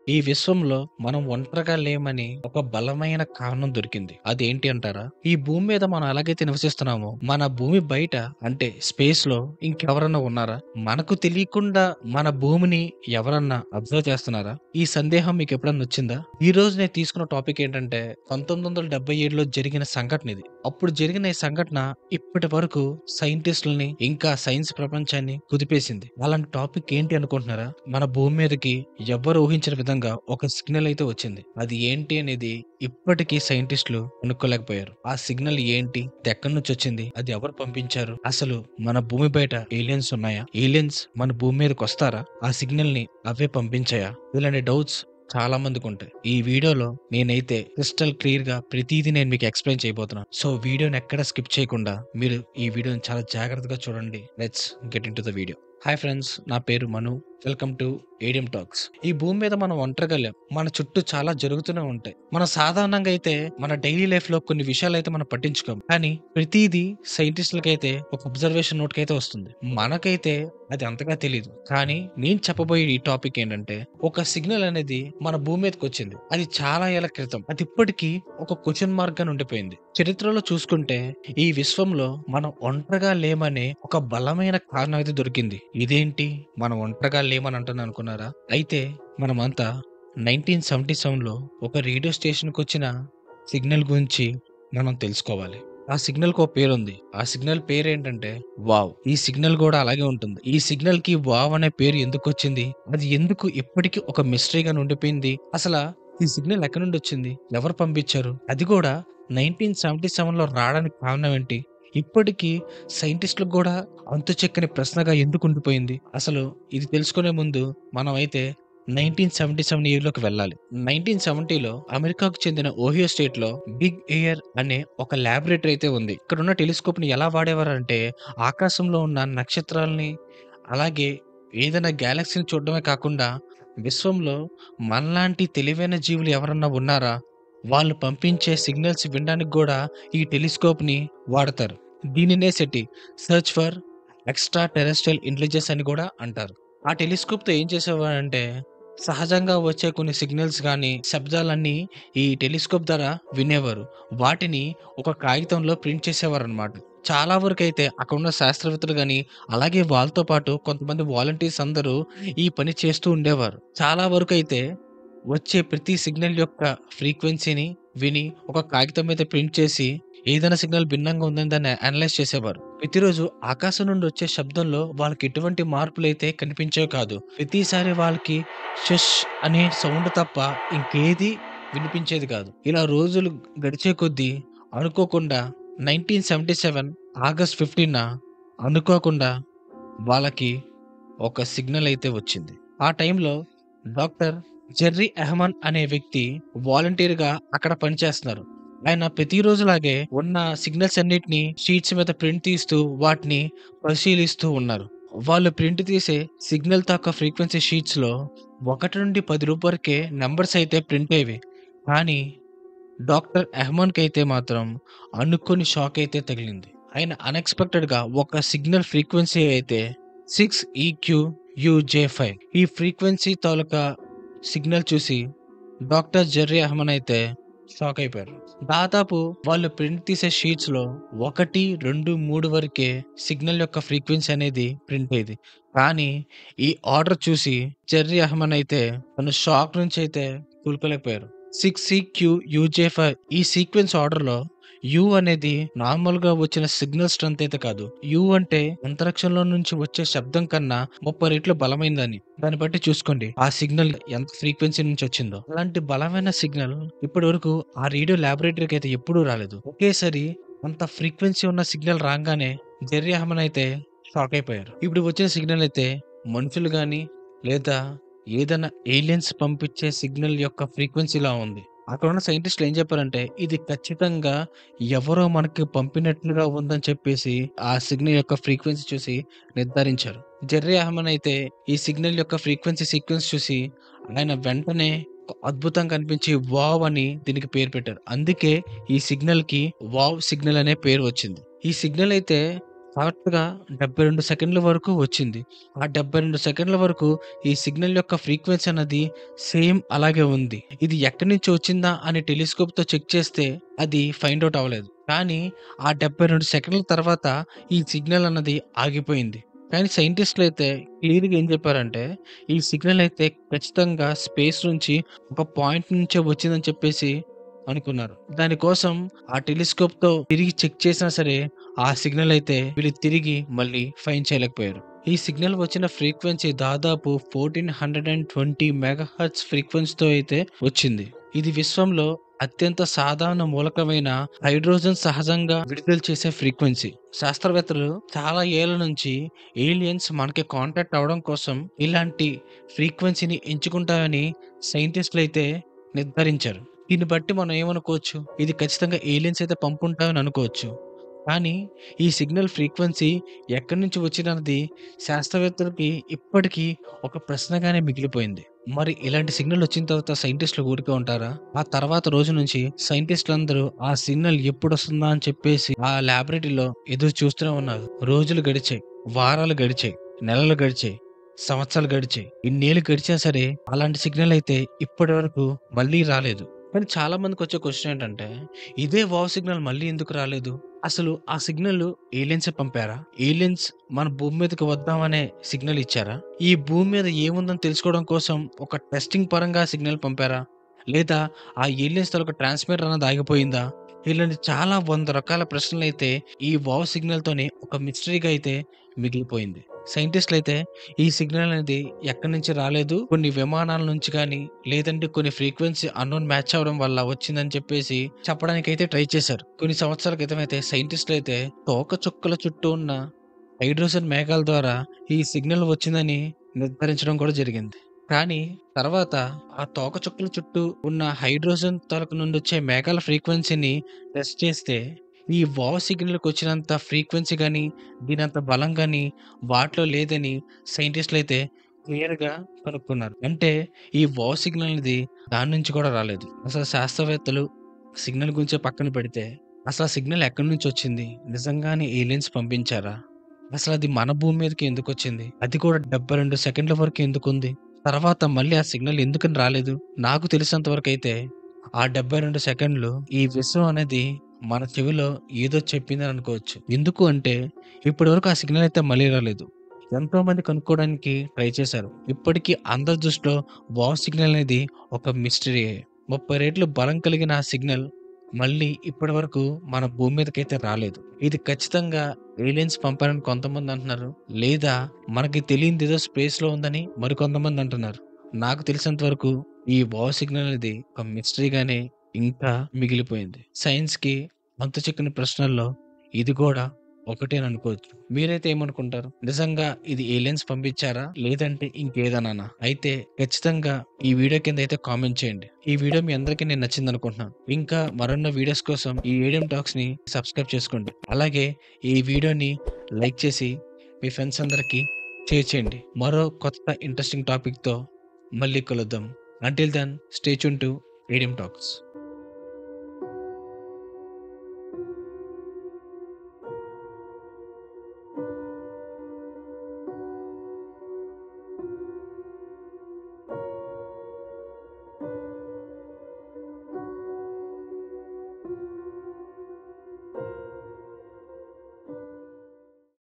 ఈ విశ్వంలో మనం ఒంటరిగా లేమని ఒక బలమైన కారణం దొరికింది. అదేంటి అంటారా? ఈ భూమి మీద మనం ఎలాగైతే నివసిస్తున్నామో, మన భూమి బయట అంటే స్పేస్‌లో ఇంకెవరన్నా ఉన్నారా? మనకు తెలియకుండా మన భూమిని ఎవరన్నా అబ్జర్వ్ చేస్తున్నారా? ఈ సందేహం మీకెప్పుడన్నా వచ్చిందా? ఈరోజు నేను తీసుకున్న టాపిక్ ఏంటంటే 1977లో జరిగిన సంఘటన ఇది. అప్పుడు జరిగిన ఈ సంఘటన ఇప్పటి వరకు సైంటిస్టులని ఇంకా సైన్స్ ప్రపంచాన్ని కుదిపేసింది. అలాంటి టాపిక్ ఏంటి అనుకుంటున్నారా? మన భూమి మీదకి ఎవ్వరు ఊహించిన విధంగా ఒక సిగ్నల్ అయితే వచ్చింది. అది ఏంటి అనేది ఇప్పటికీ సైంటిస్టులు కనుక్కోలేకపోయారు. ఆ సిగ్నల్ ఏంటి? అది ఎక్కడి నుంచి వచ్చింది? అది ఎవరు పంపించారు? అసలు మన భూమి బయట ఏలియన్స్ ఉన్నాయా? ఏలియన్స్ మన భూమి మీదకి వస్తారా? ఆ సిగ్నల్ ని అవే పంపించాయా? ఇలాంటి డౌట్స్ చాలా మందికి ఉంటాయి. ఈ వీడియోలో నేనైతే క్రిస్టల్ క్లియర్ గా ప్రతిదీ నేను మీకు ఎక్స్ప్లెయిన్ చేయబోతున్నాను. సో వీడియోని ఎక్కడ స్కిప్ చేయకుండా మీరు ఈ వీడియోని చాలా జాగ్రత్తగా చూడండి. Let's get into the video. Hi friends, నా పేరు మను. వెల్కమ్ టు ఏడియం టాక్స్. ఈ భూమి మీద మనం ఒంటరిగా లేం. మన చుట్టూ చాలా జరుగుతూనే ఉంటాయి. మనం సాధారణంగా అయితే మన డైలీ లైఫ్ లో కొన్ని విషయాలు అయితే మనం పట్టించుకోం. కానీ ప్రతిదీ సైంటిస్టులకైతే ఒక అబ్జర్వేషన్ నోట్ కైతే వస్తుంది. మనకైతే అది అంతగా తెలియదు. కానీ నేను చెప్పబోయే ఈ టాపిక్ ఏంటంటే, ఒక సిగ్నల్ అనేది మన భూమి మీదకి వచ్చింది. అది చాలా ఏళ్ల క్రితం. అది ఇప్పటికీ ఒక క్వశ్చన్ మార్క్ గా ఉండిపోయింది. చరిత్రలో చూసుకుంటే ఈ విశ్వంలో మనం ఒంటరిగా లేమనే ఒక బలమైన కారణం అయితే దొరికింది. ఇదేంటి మనం ఒంటరిగా లేమని అంటున్నా అనుకున్నారా? అయితే మనమంతా 1977లో ఒక రేడియో స్టేషన్‌కి వచ్చిన సిగ్నల్ గురించి మనం తెలుసుకోవాలి. ఆ సిగ్నల్‌కి ఒక పేరుంది. ఆ సిగ్నల్ పేరేంటంటే వావ్! ఈ సిగ్నల్ గూడా అలాగే ఉంటుంది. ఈ సిగ్నల్‌కి వావ్ అనే పేరు ఎందుకొచ్చింది? అది ఎందుకు ఇప్పటికి ఒక మిస్టరీ‌గా ఉండిపోయింది? ఈ సిగ్నల్ ఎక్కడి నుండొచ్చింది? ఎవరు పంపించారు? అది గూడా 1977లో రావడానికి కారణం ఏంటి? ఇప్పటికీ సైంటిస్ట్‌లకు గూడా అంతుచిక్కని ప్రశ్నగా ఎందుకు ఉండిపోయింది? ఇది తెలుసుకునే ముందు మనమైతే 1977 ఇయర్‌లోకి వెళ్ళాలి. 1970లో అమెరికాకు చెందిన ఓహియో స్టేట్‌లో బిగ్ ఎయిర్ అనే ఒక లాబొరేటరీ అయితే ఉంది. ఇక్కడున్న టెలిస్కోప్‌ని ఎలా వాడేవారంటే ఆకాశంలో ఉన్న నక్షత్రాల్ని, అలాగే ఏదైనా గ్యాలక్సీని చూడడమే కాకుండా విశ్వంలో మనలాంటి తెలివైన జీవులు ఎవరన్నా ఉన్నారా? వాళ్ళు పంపించే సిగ్నల్స్ వినడానికి గూడా ఈ టెలిస్కోప్‌ని వాడతారు. దీనినే search for extra terrestrial intelligence అని గూడా అంటారు. ఆ టెలిస్కోప్‌తో ఏం చేసేవారంటే, సహజంగా వచ్చే కొన్ని సిగ్నల్స్ గానీ, శబ్దాలన్నీ ఈ టెలిస్కోప్ ద్వారా వినేవారు. వాటిని ఒక కాగితంలో ప్రింట్ చేసేవారనమాట. చాలా వరకైతే అక్కడున్న శాస్త్రవేత్తలు గాని, అలాగే వాళ్ళతో పాటు కొంతమంది వాలంటీర్స్ అందరూ ఈ పని చేస్తూ ఉండేవారు. చాలా వరకైతే వచ్చే ప్రతి సిగ్నల్ యొక్క ఫ్రీక్వెన్సీని విని, ఒక కాగితం మీద ప్రింట్ చేసి, ఏదైనా సిగ్నల్ భిన్నంగా ఉందని దాన్ని అనలైజ్ చేసేవారు. ప్రతిరోజు ఆకాశం నుండి వచ్చే శబ్దంలో వాళ్ళకి ఎటువంటి మార్పులైతే కనిపించేవి కాదు. ప్రతిసారి వాళ్ళకి షష్ అనే సౌండ్ తప్ప ఇంకేది వినిపించేది కాదు. ఇలా రోజులు గడిచే కొద్దీ అనుకోకుండా 1977 ఆగస్ట్ 15న అనుకోకుండా వాళ్ళకి ఒక సిగ్నల్ అయితే వచ్చింది. ఆ టైంలో డాక్టర్ జెర్రీ ఎహ్మన్ అనే వ్యక్తి వాలంటీర్‌గా అక్కడ పనిచేస్తున్నారు. ఆయన ప్రతిరోజులాగే ఉన్న సిగ్నల్స్ అన్నిటిని షీట్స్ మీద ప్రింట్ తీస్తూ వాటిని పరిశీలిస్తూ ఉన్నారు. వాళ్ళు ప్రింట్ తీసే సిగ్నల్ తాలూకా ఫ్రీక్వెన్సీ షీట్స్‌లో 1 నుండి 10 వరకే నంబర్స్ అయితే ప్రింట్ అయ్యేవి. కానీ డాక్టర్ ఎహ్మన్‌కైతే మాత్రం అనుకోని షాక్ అయితే తగిలింది. ఆయన అన్‌ఎక్స్‌పెక్టెడ్‌గా ఒక సిగ్నల్ ఫ్రీక్వెన్సీ అయితే 6 EQUJ5 ఈ ఫ్రీక్వెన్సీ తాలూకా సిగ్నల్ చూసి డాక్టర్ జెర్రీ అహ్మన్ అయితే షాక్ అయిపోయారు. దాదాపు వాళ్ళు ప్రింట్ తీసే షీట్స్‌లో 1, 2, 3 వరకే సిగ్నల్ యొక్క ఫ్రీక్వెన్సీ అనేది ప్రింట్ అయ్యేది. కానీ ఈ ఆర్డర్ చూసి జెర్రీ అహ్మన్ అయితే తను షాక్ నుంచి అయితే కోలుకోలేకపోయారు. 6 EQUJ5 ఈ సీక్వెన్స్ ఆర్డర్‌లో యు అనేది నార్మల్‌గా వచ్చిన సిగ్నల్ స్ట్రెంత్ అయితే కాదు. యు అంటే అంతరిక్షంలో నుంచి వచ్చే శబ్దం కన్నా 30 రెట్లు బలమైనదని. దాన్ని బట్టి చూసుకోండి ఆ సిగ్నల్ ఎంత ఫ్రీక్వెన్సీ నుంచి వచ్చిందో. అలాంటి బలమైన సిగ్నల్ ఇప్పటివరకు ఆ రేడియో లాబొరేటరీకి అయితే ఎప్పుడూ రాలేదు. ఒకేసారి అంత ఫ్రీక్వెన్సీ ఉన్న సిగ్నల్ రాంగానే జెర్రీ అహ్మన్ అయితే షాక్ అయిపోయారు. ఇప్పుడు వచ్చిన సిగ్నల్ అయితే మనుషులు గాని లేదా ఏదైనా ఏలియన్స్ పంపించే సిగ్నల్ యొక్క ఫ్రీక్వెన్సీలా ఉంది. అక్కడున్న సైంటిస్టులు ఏం చెప్పారంటే, ఇది ఖచ్చితంగా ఎవరో మనకి పంపినట్లుగా ఉందని చెప్పేసి, ఆ సిగ్నల్ యొక్క ఫ్రీక్వెన్సీ చూసి నిర్ధారించారు. జెర్రీ అహ్మన్ అయితే ఈ సిగ్నల్ యొక్క ఫ్రీక్వెన్సీ సీక్వెన్స్ చూసి, ఆయన వెంటనే ఒక అద్భుతంగా కనిపించి వావ్ అని దీనికి పేరు పెట్టారు. అందుకే ఈ సిగ్నల్‌కి వావ్ సిగ్నల్ అనే పేరు వచ్చింది. ఈ సిగ్నల్ అయితే కరెక్ట్‌గా 72 సెకండ్ల వరకు వచ్చింది. ఆ 72 సెకండ్ల వరకు ఈ సిగ్నల్ యొక్క ఫ్రీక్వెన్సీ అన్నది సేమ్ అలాగే ఉంది. ఇది ఎక్కడి నుంచి వచ్చిందా అని టెలిస్కోప్‌తో చెక్ చేస్తే అది ఫైండ్ ఔట్ అవ్వలేదు. కానీ ఆ 72 సెకండ్ల తర్వాత ఈ సిగ్నల్ అన్నది ఆగిపోయింది. కానీ సైంటిస్ట్‌లయితే క్లియర్‌గా ఏం చెప్పారంటే, ఈ సిగ్నల్ అయితే ఖచ్చితంగా స్పేస్ నుంచి ఒక పాయింట్ నుంచే వచ్చిందని చెప్పేసి అనుకున్నారు. దానికోసం ఆ టెలిస్కోప్‌తో తిరిగి చెక్ చేసినా సరే, ఆ సిగ్నల్ అయితే వీళ్ళు తిరిగి మళ్ళీ ఫైండ్ చేయలేకపోయారు. ఈ సిగ్నల్ వచ్చిన ఫ్రీక్వెన్సీ దాదాపు 1420 మెగాహెర్ట్జ్ ఫ్రీక్వెన్సీతో అయితే వచ్చింది. ఇది విశ్వంలో అత్యంత సాధారణ మూలకమైన హైడ్రోజన్ సహజంగా విడుదల చేసే ఫ్రీక్వెన్సీ. శాస్త్రవేత్తలు చాలా ఏళ్ల నుంచి ఏలియన్స్ మనకి కాంటాక్ట్ అవ్వడం కోసం ఇలాంటి ఫ్రీక్వెన్సీని ఎంచుకుంటారని సైంటిస్టులు అయితే నిర్ధారించారు. దీన్ని బట్టి మనం ఏమనుకోవచ్చు? ఇది ఖచ్చితంగా ఏలియన్స్ అయితే పంపుంటారని అనుకోవచ్చు. కానీ ఈ సిగ్నల్ ఫ్రీక్వెన్సీ ఎక్కడి నుంచి వచ్చిదన్నది శాస్త్రవేత్తలకి ఇప్పటికీ ఒక ప్రశ్నగానే మిగిలిపోయింది. మరి ఇలాంటి సిగ్నల్ వచ్చిన తర్వాత సైంటిస్టులు ఊరికే ఉంటారా? ఆ తర్వాత రోజు నుంచి సైంటిస్టులందరూ ఆ సిగ్నల్ ఎప్పుడొస్తుందా అని చెప్పేసి ఆ లాబొరేటరీలో ఎదురు చూస్తూనే ఉన్నారు. రోజులు గడిచాయి, వారాలు గడిచాయి, నెలలు గడిచాయి, సంవత్సరాలు గడిచాయి. ఇన్నేళ్ళు గడిచినా సరే అలాంటి సిగ్నల్ అయితే ఇప్పటి వరకు మళ్ళీ రాలేదు. కానీ చాలా మందికొచ్చే క్వెషన్ ఏంటంటే, ఇదే వావ్ సిగ్నల్ మళ్ళీ ఎందుకు రాలేదు? అసలు ఆ సిగ్నల్ ఏలియన్సే పంపారా? ఏలియన్స్ మన భూమి మీదకి వద్దామనే సిగ్నల్ ఇచ్చారా? ఈ భూమి మీద ఏముందని తెలుసుకోవడం కోసం ఒక టెస్టింగ్ పరంగా సిగ్నల్ పంపారా? లేదా ఆ ఏలియన్స్ తాలూకా ట్రాన్స్మిటర్ అన్నది ఆగిపోయిందా? ఇలాంటి చాలా 100 రకాల ప్రశ్నలైతే ఈ వావ్ సిగ్నల్‌తోనే ఒక మిస్టరీగా అయితే మిగిలిపోయింది. సైంటిస్ట్‌లయితే ఈ సిగ్నల్ అనేది ఎక్కడి నుంచి రాలేదు. కొన్ని విమానాల నుంచి గాని, లేదంటే కొన్ని ఫ్రీక్వెన్సీ అన్నోన్ మ్యాచ్ అవ్వడం వల్ల వచ్చిందని చెప్పేసి చెప్పడానికైతే ట్రై చేశారు. కొన్ని సంవత్సరాల క్రితమైతే సైంటిస్ట్‌లయితే తోకచుక్కల చుట్టూ ఉన్న హైడ్రోజన్ మేఘాల ద్వారా ఈ సిగ్నల్ వచ్చిందని నిర్ధారించడం కూడా జరిగింది. కానీ తర్వాత ఆ తోకచుక్కల చుట్టూ ఉన్న హైడ్రోజన్ తాలూకు నుండొచ్చే మేఘాల ఫ్రీక్వెన్సీని టెస్ట్ చేస్తే ఈ వావ్ సిగ్నల్‌కొచ్చినంత ఫ్రీక్వెన్సీ గాని, దీనంత బలం గాని వాటిలో లేదని సైంటిస్ట్‌లయితే క్లియర్‌గా కనుక్కున్నారు. అంటే ఈ వావ్ సిగ్నల్ అనేది దాని నుంచి కూడా రాలేదు. అసలు శాస్త్రవేత్తలు సిగ్నల్ గురించే పక్కన పెడితే, అసలు ఆ సిగ్నల్ ఎక్కడి నుంచొచ్చింది? నిజంగానే ఏలియన్స్ పంపించారా? అసలది మన భూమి మీదకి ఎందుకొచ్చింది? అది కూడా 72 సెకండ్ల వరకు ఎందుకుంది? తర్వాత మళ్ళీ ఆ సిగ్నల్ ఎందుకని రాలేదు? నాకు తెలిసినంత వరకైతే ఆ 72 సెకండ్లు ఈ విశ్వం అనేది మన చెవిలో ఏదో చెప్పిందని అనుకోవచ్చు. ఎందుకు అంటే ఇప్పటివరకు ఆ సిగ్నల్ అయితే మళ్ళీ రాలేదు. ఎంతోమంది కనుక్కోవడానికి ట్రై చేశారు. ఇప్పటికి అందరి దృష్టిలో వావ్ సిగ్నల్ అనేది ఒక మిస్టరీయే. 30 రెట్లు బలం కలిగిన ఆ సిగ్నల్ మళ్ళీ ఇప్పటి వరకు మన భూమి మీదకైతే రాలేదు. ఇది ఖచ్చితంగా ఏలియన్స్ పంపారని కొంతమంది అంటున్నారు. లేదా మనకి తెలియనిదేదో స్పేస్‌లో ఉందని మరికొంతమంది అంటున్నారు. నాకు తెలిసినంత వరకు ఈ వావ్ సిగ్నల్ అనేది ఒక మిస్టరీగానే ఇంకా మిగిలిపోయింది. సైన్స్‌కి అంతు చిక్కని ప్రశ్నల్లో ఇది కూడా ఒకటే అని అనుకోవచ్చు. మీరైతే ఏమనుకుంటారు? నిజంగా ఇది ఏలియన్స్ పంపించారా? లేదంటే ఇంకేదన్నానా? అయితే ఖచ్చితంగా ఈ వీడియో కింద అయితే కామెంట్ చేయండి. ఈ వీడియో మీ అందరికీ నేను నచ్చిందనుకుంటున్నాను. ఇంకా మరెన్నో వీడియోస్ కోసం ఈ ఏడియం టాక్స్‌ని సబ్స్క్రైబ్ చేసుకోండి. అలాగే ఈ వీడియోని లైక్ చేసి మీ ఫ్రెండ్స్ అందరికి షేర్ చేయండి. మరో కొత్త ఇంట్రెస్టింగ్ టాపిక్‌తో మళ్ళీ కలుద్దాం. Until then stay tuned to ఏడియం టాక్స్.